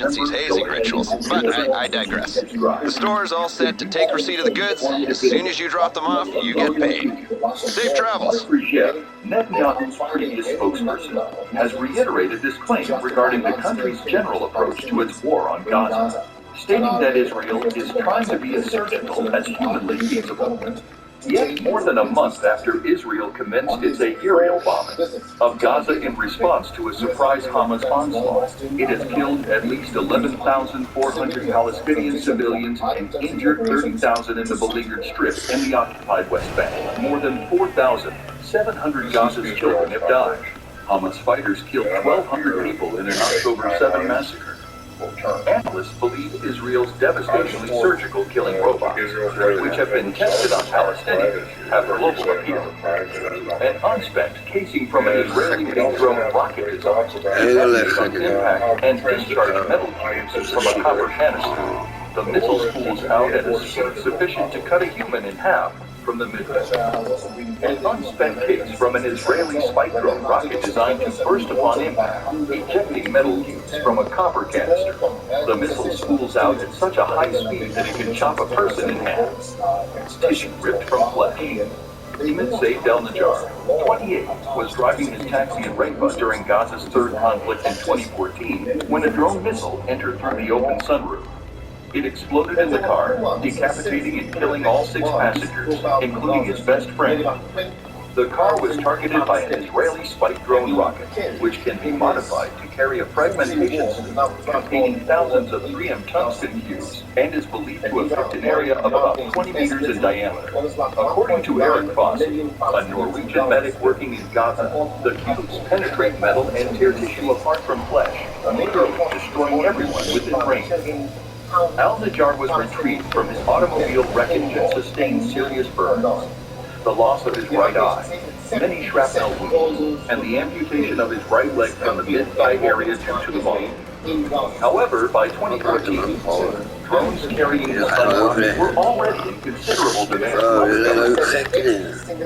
agency's hazing rituals, but I digress. The store is all set to take receipt of the goods. As soon as you drop them off, you get paid. Safe travels. Netanyahu's previous spokesperson, has reiterated this claim regarding the country's general approach to its war on Gaza, stating that Israel is trying to be as surgical as humanly feasible. Yet, more than a month after Israel commenced its aerial bombing of Gaza in response to a surprise Hamas onslaught, it has killed at least 11,400 Palestinian civilians and injured 30,000 in the beleaguered Strip and the occupied West Bank. More than 4,700 Gaza's children have died. Hamas fighters killed 1,200 people in an October 7 massacre. Analysts believe Israel's devastatingly surgical killing robots, which have been tested on Palestinians, have global appeal. An unspent casing from an Israeli-made drone rocket is on impact and discharged metal cubes from a copper canister. The missile spools out at a speed sufficient to cut a human in half from the midwest. An unspent case from an Israeli spike drone rocket designed to burst upon impact, ejecting metal cubes from a copper canister. The missile spools out at such a high speed that it can chop a person in half. Tissue ripped from flesh. Eamon Said Al-Najjar, 28, was driving his taxi in Rafah during Gaza's third conflict in 2014 when a drone missile entered through the open sunroof. It exploded in the car, decapitating and killing all 6 passengers, including his best friend. The car was targeted by an Israeli spike drone rocket, which can be modified to carry a fragmentation suit containing thousands of 3M tungsten cubes and is believed to affect an area of about 20 meters in diameter. According to Eric Foss, a Norwegian medic working in Gaza, the cubes penetrate metal and tear tissue apart from flesh, literally destroying everyone within range. Al-Najjar was retrieved from his automobile wreckage and sustained serious burns, the loss of his right eye, many shrapnel wounds, and the amputation of his right leg from the mid-thigh area due to the bomb. However, by 2014, drones carrying the sun rockets were already in considerable demand.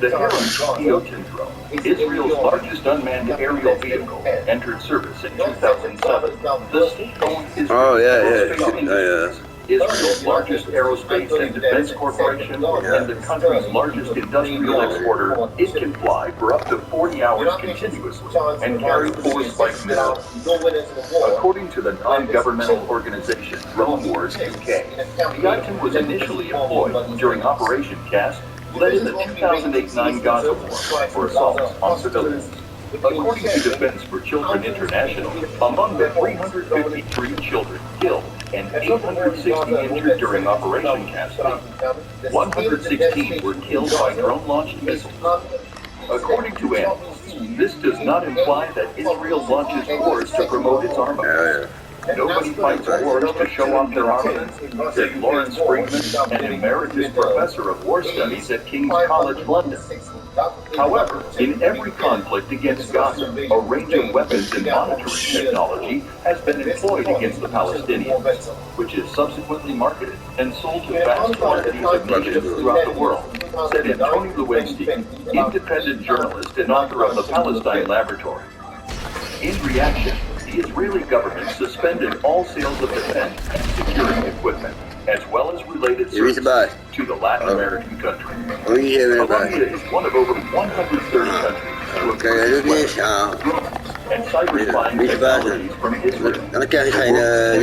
The Heron Eoten drone, Israel's largest unmanned aerial vehicle, entered service in 2007. The state-owned Israel Space Industries, Israel's largest aerospace and defense corporation, and the country's largest industrial exporter, it can fly for up to 40 hours continuously and carry 4 spike missiles. According to the non-governmental organization Drone Wars UK, the item was initially employed during Operation Cast, led in the 2008-9 Gaza War for assaults on civilians. According to Defense for Children International, among the 353 children killed and 860 injured during Operation Cascade, 116 were killed by drone-launched missiles. According to analysts, this does not imply that Israel launches wars to promote its armament. Nobody fights wars to show off their armament, said Lawrence Friedman, an emeritus professor of war studies at King's College London. However, in every conflict against Gaza, a range of weapons and monitoring technology has been employed against the Palestinians, which is subsequently marketed and sold to vast quantities of nations throughout the world, said Antony Lewinsky, independent journalist and author of the Palestine Laboratory. In reaction, the Israeli government suspended all sales of defense and security equipment, as well as related services to the Latin American country. Colombia is one of over 130 countries to have drones and cyber-spying technologies from Israel, the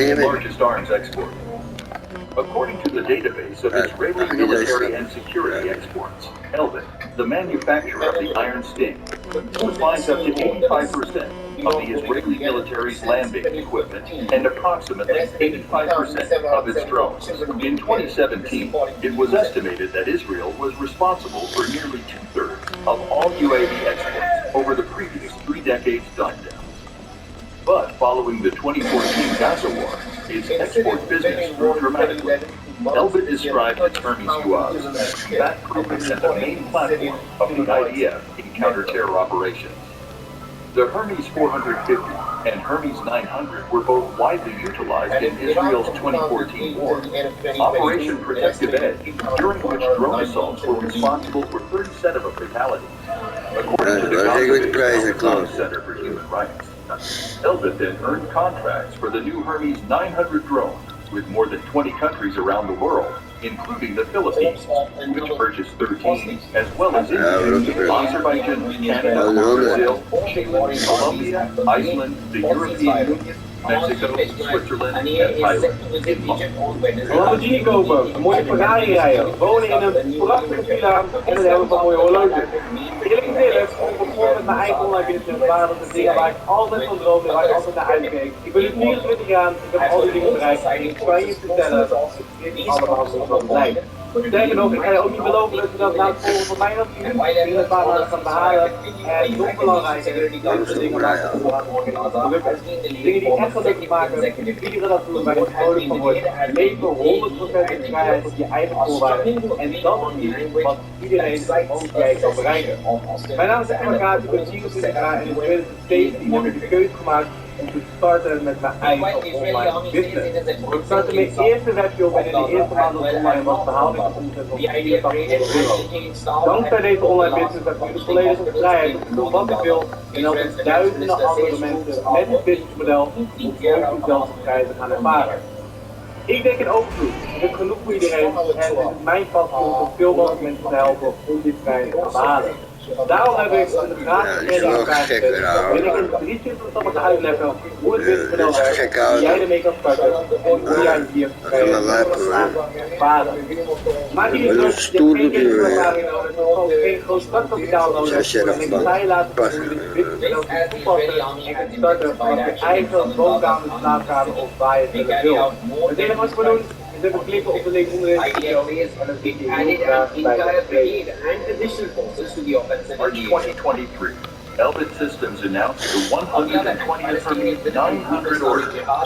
world's largest arms exporter. According to the database of Israeli military and security exports, Elbit, the manufacturer of the Iron Sting, supplies up to 85% of the Israeli military's land-based equipment and approximately 85% of its drones. In 2017, it was estimated that Israel was responsible for nearly 2/3 of all UAV exports over the previous 3 decades done down. But following the 2014 Gaza war, its export business grew dramatically. Elbit described its Hermes UAVs as combat-proven and the main platform of the IDF in counter-terror operations. The Hermes 450 and Hermes 900 were both widely utilized in Israel's 2014 war, Operation Protective Edge, during which drone assaults were responsible for 37 fatalities. According to the Gaza Center for Human Rights, Elbit then earned contracts for the new Hermes 900 drone with more than 20 countries around the world, including the Philippines, which purchased 13, as well as India, Azerbaijan, Canada, Brazil, Chile, Colombia, Iceland, the European Union, Mexico, Switzerland, and Thailand. Lamborghini kopen, een mooie Ferrari rijden, wonen in een prachtige villa en dan hebben we van mooie horloges. Eerlijk gezegd, ik begon met mijn eigen online business, waren dat de dingen waar ik altijd van droomde, waar ik altijd naar uitkeek. Ik ben nu 24 jaar, ik heb al die dingen bereikt en ik kan je vertellen, dit is allemaal zo van bereikt. Sterker nog, ik ga je ook niet beloven dat we dat na het volgen van mij nog binnen een paar maanden gaan behalen. En nog belangrijker is die andere dingen laten lukken. Dingen die echt gelukkig maken, iedereen dat doen waar je vrolijk van wordt. Leven 100% in vrijheid op je eigen voorwaarden. En dat is wat iedereen ook jij kan bereiken. Mijn naam is Emma Kaat, ik ben 24 jaar en in 2017 heb ik de keuze gemaakt om te starten met mijn eigen online business. Ik startte mijn eerste webshop en in de eerste maand dat online was behaalde ik een omzet van €84. Dankzij deze online business heb ik de volledige vrijheid om te doen wat ik wil en help ik duizenden andere mensen met het businessmodel om ook dezelfde vrijheid te gaan ervaren. Ik denk in overvloed. Ik heb genoeg voor iedereen en het is mijn passie om zoveel mogelijk mensen te helpen om dit vrijheid te behalen. Daarom heb ik een gratis training in elkaar gezet. Ben ik in 3 simpele stappen te uitleggen hoe het businessmodel werkt, hoe jij ermee kan starten en hoe jij hier kan ervaren. Maak je niet druk, je hebt geen kenniservaring nodig, je hebt gewoon geen groot startkapitaal nodig. En ik ga je laten zien hoe je dit businessmodel kunt toepassen en kunt starten vanaf je eigen woonkamer, slaapkamer of waar je het wil. Het enige wat je moet doen is even klikken op de link onder deze video en dan zie je heel graag bij March 2023, Elbit Systems announced the 120th Hermes 900 order. A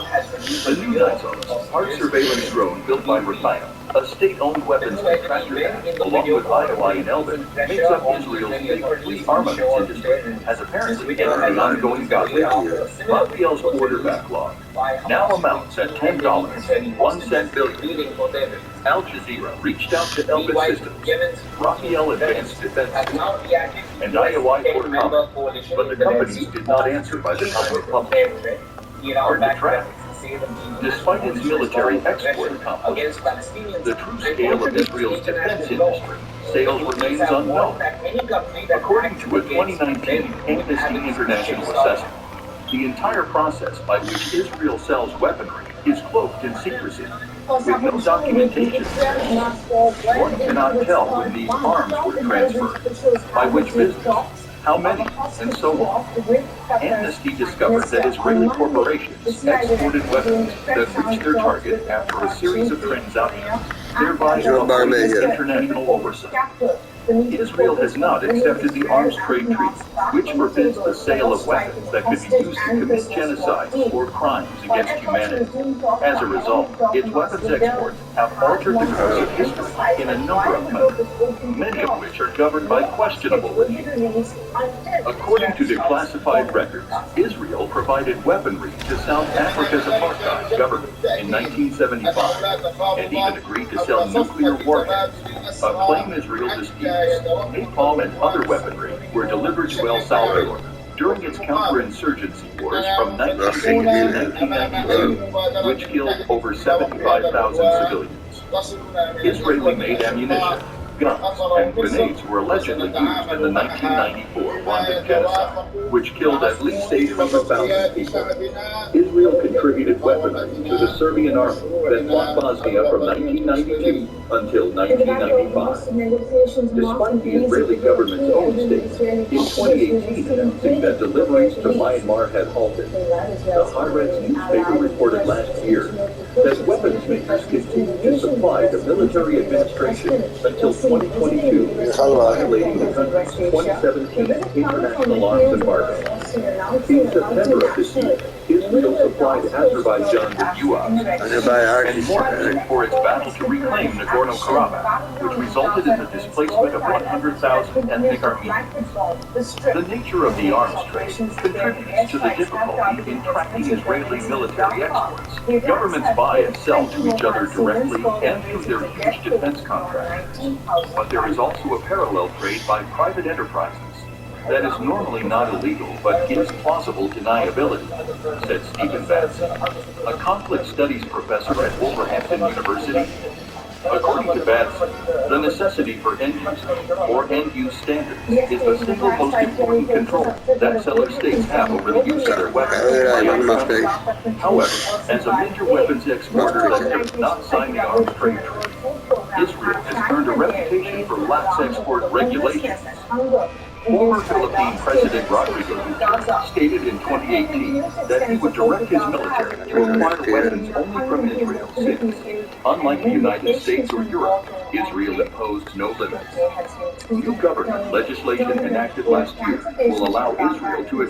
new Nizon, hard surveillance drone built by Rafael, a state-owned weapons contractor, along with IOI and Elbit, makes up Israel's big armaments industry, has apparently entered the ongoing conflict. Rafael's order backlog now amounts at $10.01 billion. Al Jazeera reached out to Elbit Systems, Rafael Advanced Defense Systems, and IOI for comment, but the companies did not answer by the time of publishing. Hard to track. Despite its military export accomplishments, the true scale of Israel's defense industry sales remains unknown. According to a 2019 Amnesty International assessment, the entire process by which Israel sells weaponry is cloaked in secrecy, with no documentation. One cannot tell when these arms were transferred, by which business, how many, and so on. Amnesty discovered that Israeli corporations exported weapons that reached their target after a series of transactions, thereby avoiding international oversight. Israel has not accepted the Arms Trade Treaty, which forbids the sale of weapons that could be used to commit genocide or crimes against humanity. As a result, its weapons exports have altered the course of history in a number of countries, many of which are governed by questionable regimes. According to declassified records, Israel provided weaponry to South Africa's apartheid government in 1975, and even agreed to sell nuclear warheads, a claim Israel disputes. Napalm and other weaponry were delivered to El Salvador during its counterinsurgency wars from 1980 to 1992, which killed over 75,000 civilians. Israeli-made ammunition, guns, and grenades were allegedly used in the 1994 Rwandan genocide, which killed at least 800,000 people. Israel contributed weaponry to the Serbian army that fought Bosnia from 1992 until 1995. Despite the Israeli government's own statement in 2018 announcing that deliveries to Myanmar had halted, the Haaretz newspaper reported last year that weapons makers continued to supply the military administration until 2022, violating the country's 2017 international arms embargo. In September of this year, Israel supplied Azerbaijan with UAVs and more for its battle to reclaim Nagorno-Karabakh, which resulted in the displacement of 100,000 ethnic Armenians. The nature of the arms trade contributes to the difficulty in tracking Israeli military exports. Governments buy and sell to each other directly and through their huge defense contracts. But there is also a parallel trade by private enterprises. That is normally not illegal, but gives plausible deniability, said Stephen Batson, a conflict studies professor at Wolverhampton University. According to Batson, the necessity for end-use or end-use standards is the single most important control that seller states have over the use of their weapons. However, as a major weapons exporter that does not sign the arms trade treaty, Israel has earned a reputation for lax export regulations. Former Philippine President Rodrigo Duterte stated in 2018 that he would direct his military to acquire weapons only from Israel since, unlike the United States or Europe, Israel imposed no limits. New government legislation enacted last year will allow Israel to